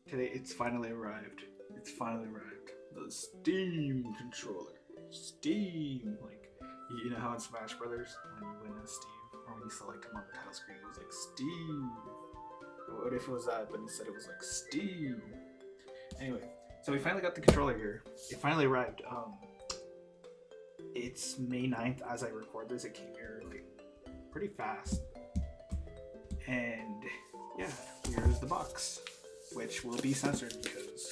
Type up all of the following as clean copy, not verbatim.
Today it's finally arrived. It's finally arrived. The Steam controller. Steam. Like, you know how in Smash Brothers, when you win as Steve, or when you select him on the title screen, it was like Steve. What if it was that, but instead it was like Steam? Anyway, so we finally got the controller here. It finally arrived. It's May 9th as I record this. It came here like pretty fast. And yeah, here's the box, which will be censored because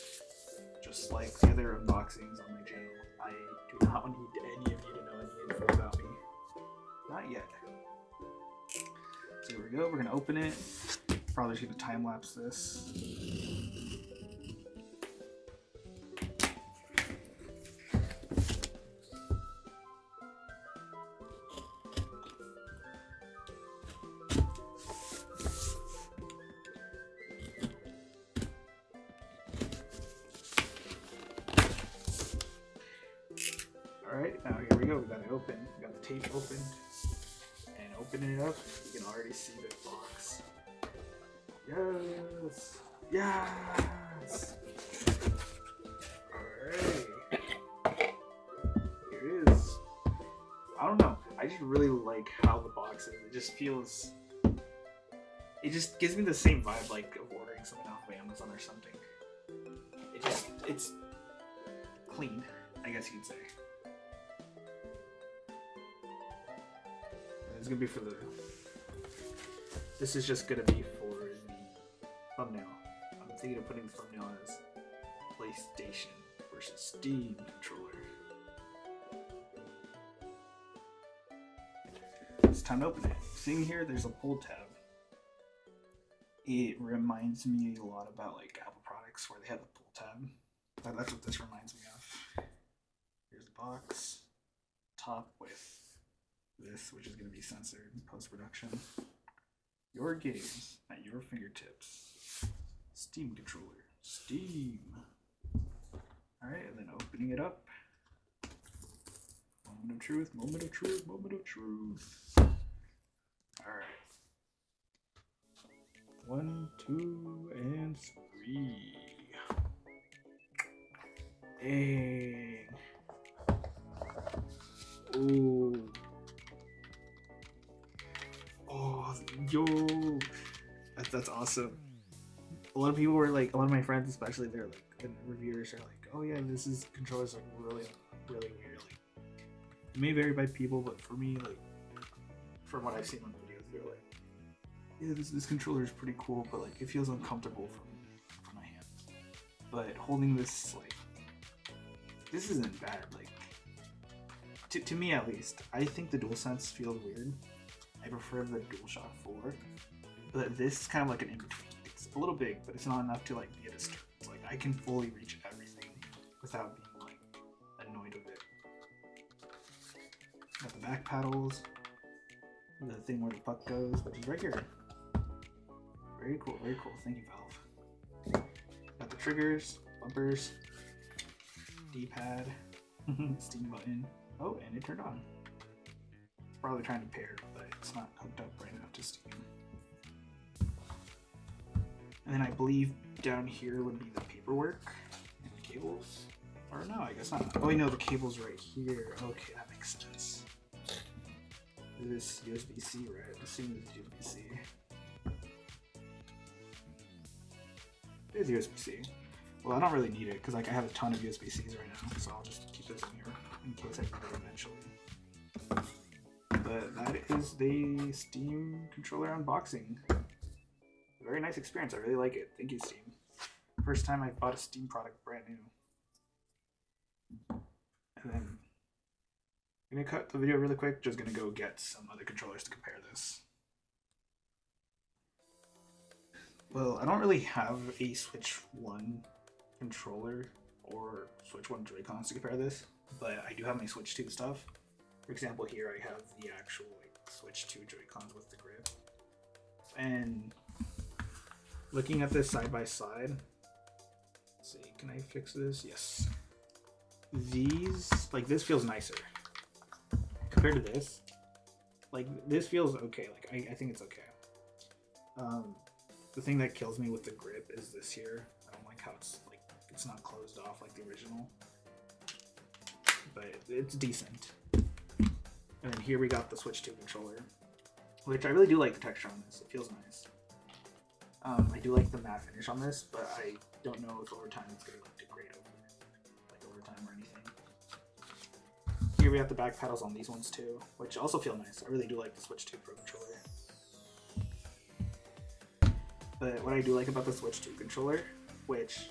just like the other unboxings on my channel, I do not need any of you to know any info about me. Not yet. So here we go, we're gonna open it. Probably just gonna time lapse this. Alright, now here we go. We got it open. We got the tape opened. And opening it up, you can already see the box. Yes! Yes! Alright. Here it is. I don't know. I just really like how the box is. It just feels... It just gives me the same vibe like of ordering something off of Amazon or something. It's clean, I guess you'd say. It's gonna be for the... This is just gonna be for the thumbnail. I'm thinking of putting the thumbnail as PlayStation versus Steam controller. It's time to open it. Seeing here, there's a pull tab. It reminds me a lot about like Apple products where they have the pull tab. That's what this reminds me of. Here's the box. Top with this, which is going to be censored in post-production. Your games at your fingertips. Steam controller. Steam. Alright, and then opening it up. Moment of truth, moment of truth, moment of truth. Alright. 1, 2, and 3. Dang. Ooh. Oh, yo, that's awesome. A lot of people were like, a lot of my friends especially, they're like, and reviewers are like, oh yeah, this is controller's like really weird. Like, it may vary by people, but for me, like, from what I've seen on videos, they're like, yeah, this controller is pretty cool, but like it feels uncomfortable for my hands. But holding this, like, this isn't bad. Like, to me at least, I think the DualSense feels weird. I prefer the DualShock 4, but this is kind of like an in-between. It's a little big, but it's not enough to like be a disturbance. Like, I can fully reach everything without being like annoyed with it. Got the back paddles, the thing where the puck goes, which is right here. Very cool, very cool. Thank you, Valve. Got the triggers, bumpers, D-pad, Steam button. Oh, and it turned on. It's probably trying to pair, but it's not hooked up right enough to Steam. And then I believe down here would be the paperwork and the cables. Or no, I guess not. Oh, wait, no, the cable's right here. Okay, that makes sense. This USB-C, right? Assuming it's USB-C. It is USB-C. Well, I don't really need it because like I have a ton of USB-Cs right now, so I'll just keep this in here in case I need it eventually. But that is the Steam controller unboxing. Very nice experience. I really like it. Thank you, Steam. First time I bought a Steam product brand new. And then I'm gonna cut the video really quick. Just gonna go get some other controllers to compare this. Well, I don't really have a Switch 1 controller or Switch 1 Joy-Cons to compare this, but I do have my Switch 2 stuff. For example, here I have the actual like Switch 2 Joy-Cons with the grip. And looking at this side by side, let's see, can I fix this? Yes. These, like, this feels nicer compared to this. Like, this feels okay. Like, I think it's okay. The thing that kills me with the grip is this here. I don't how it's not closed off like the original, but it's decent. And then here we got the Switch 2 controller, which I really do like the texture on this. It feels nice. I do like the matte finish on this, but I don't know if over time it's gonna degrade over time or anything. Here we have the back pedals on these ones too, which also feel nice. I really do like the Switch 2 Pro controller. But what I do like about the Switch 2 controller, which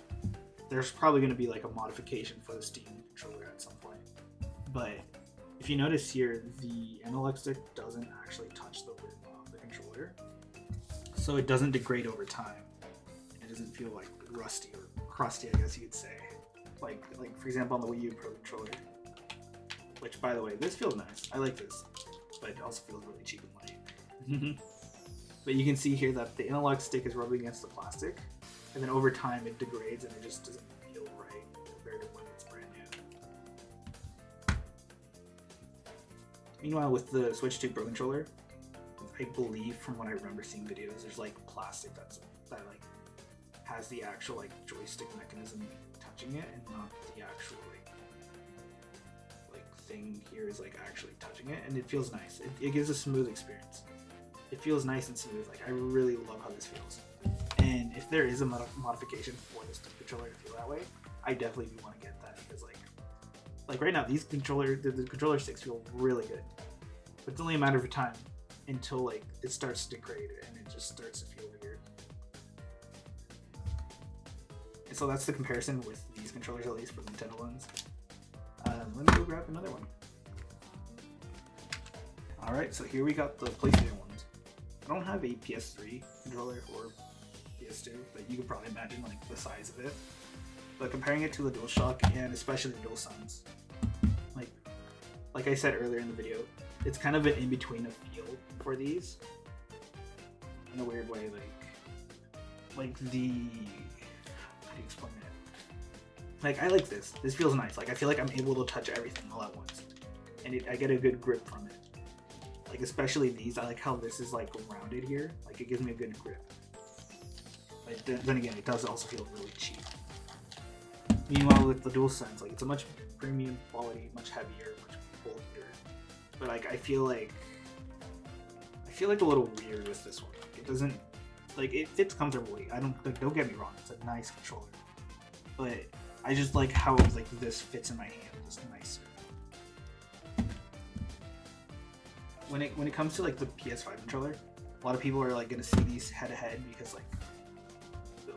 there's probably going to be like a modification for the Steam controller at some point, but if you notice here, the analog stick doesn't actually touch the rim of the controller, so it doesn't degrade over time. It doesn't feel like rusty or crusty, I guess you could say. Like for example on the Wii U Pro controller, which by the way, this feels nice. I like this, but it also feels really cheap and light. But you can see here that the analog stick is rubbing against the plastic, and then over time it degrades and it just doesn't feel right compared to when it's brand new. Meanwhile, with the Switch 2 Pro controller, I believe from what I remember seeing videos, there's like plastic that like has the actual like joystick mechanism touching it, and not the actual like thing here is like actually touching it, and it feels nice. It gives a smooth experience. It feels nice and smooth. Like I really love how this feels. And if there is a modification for this controller to feel that way, I definitely do want to get that, because like right now these the controller sticks feel really good, but it's only a matter of time until like it starts to degrade and it just starts to feel weird. And so that's the comparison with these controllers, at least for the Nintendo ones. Let me go grab another one. All right, so here we got the PlayStation ones. I don't have a PS3 controller or PS2, but you could probably imagine like the size of it. But comparing it to the DualShock and especially the DualSense, like I said earlier in the video, it's kind of an in-between of feel for these. In a weird way, like the, how do you explain it? Like I like this. This feels nice. Like I feel like I'm able to touch everything all at once, and I get a good grip from it. Like especially these, I like how this is like rounded here. Like it gives me a good grip. But then again, it does also feel really cheap. Meanwhile, with the DualSense, like it's a much premium quality, much heavier, much bulkier. But like I feel like a little weird with this one. Like, it doesn't, like it fits comfortably. Don't get me wrong, it's a nice controller. But I just like how like this fits in my hand just nicer. When it comes to like the PS5 controller, a lot of people are like gonna see these head to head because like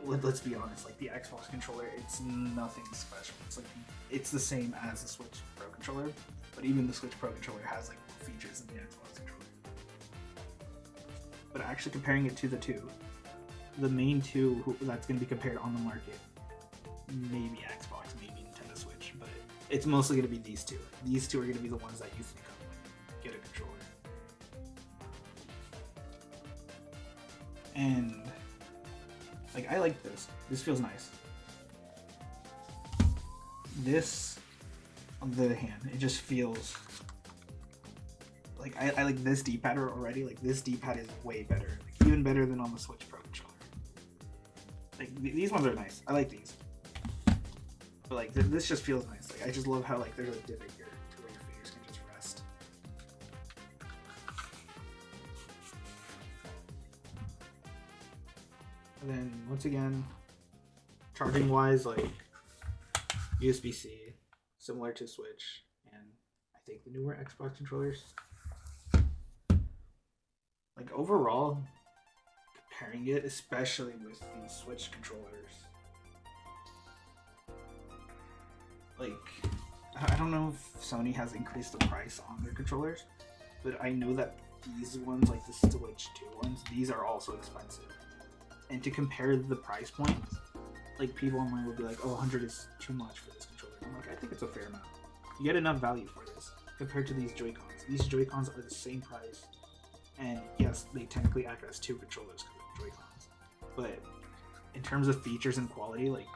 let's be honest, like the Xbox controller, it's nothing special. It's the same as the Switch Pro controller, but even the Switch Pro controller has like more features than the Xbox controller. But actually comparing it to the main two that's gonna be compared on the market, maybe Xbox, maybe Nintendo Switch, but it's mostly gonna be these two. These two are gonna be the ones that you think of when you get a controller. And like I like this. This feels nice. This, on the other hand, it just feels like I like this D-pad already. Like this D-pad is way better, like, even better than on the Switch Pro controller. Like these ones are nice. I like these, but like this just feels nice. Like I just love how like there's a divot here to where your fingers can just rest. And then once again, charging wise, like USB-C, similar to Switch, and I think the newer Xbox controllers. Like overall, comparing it, especially with the Switch controllers, like I don't know if Sony has increased the price on their controllers, but I know that these ones, like the Switch 2 ones, these are also expensive. And to compare the price points, like people online would be like, oh, 100 is too much for this controller. I'm like, I think it's a fair amount. You get enough value for this compared to these Joy-Cons. These Joy-Cons are the same price, and yes, they technically act as two controllers because they're Joy-Cons. But in terms of features and quality, like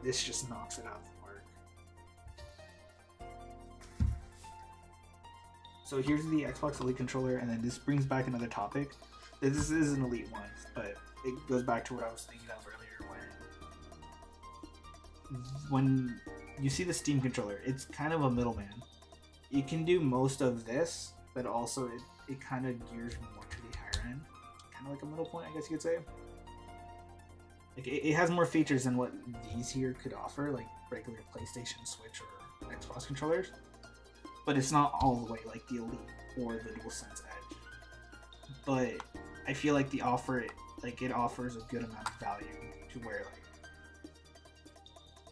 this just knocks it out of the park. So here's the Xbox Elite controller, and then this brings back another topic. This is an Elite one, but it goes back to what I was thinking of earlier when you see the Steam controller, it's kind of a middleman. It can do most of this, but also it kind of gears more to the higher end. Kind of like a middle point, I guess you could say. Like it has more features than what these here could offer, like regular PlayStation, Switch, or Xbox controllers. But it's not all the way like the Elite or the DualSense Edge. But I feel like it offers a good amount of value to where like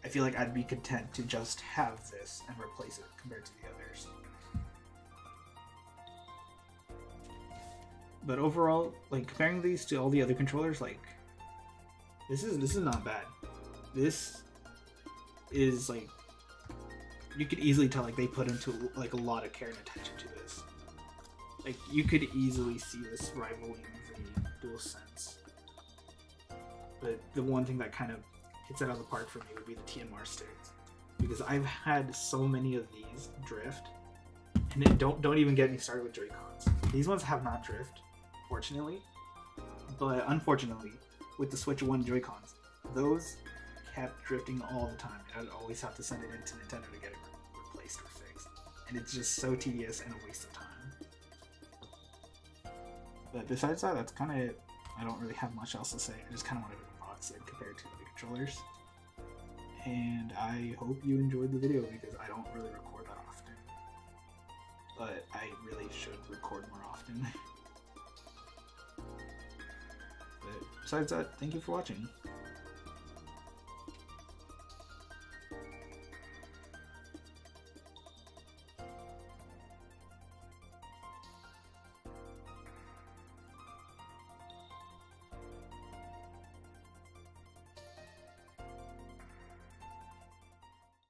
I feel like I'd be content to just have this and replace it compared to the others. But overall, like comparing these to all the other controllers, like this is not bad. This is like you could easily tell like they put into like a lot of care and attention to this. Like you could easily see this rivaling the DualSense. But the one thing that kind of hits it out of the park for me would be the TMR sticks, because I've had so many of these drift, and don't even get me started with Joy-Cons. These ones have not drift, fortunately, but unfortunately, with the Switch 1 Joy-Cons, those kept drifting all the time, and I'd always have to send it into Nintendo to get it replaced or fixed, and it's just so tedious and a waste of time. But besides that, that's kind of it. I don't really have much else to say. I just kind of wanted to box it compared to the controllers. And I hope you enjoyed the video, because I don't really record that often. But I really should record more often. But besides that, thank you for watching.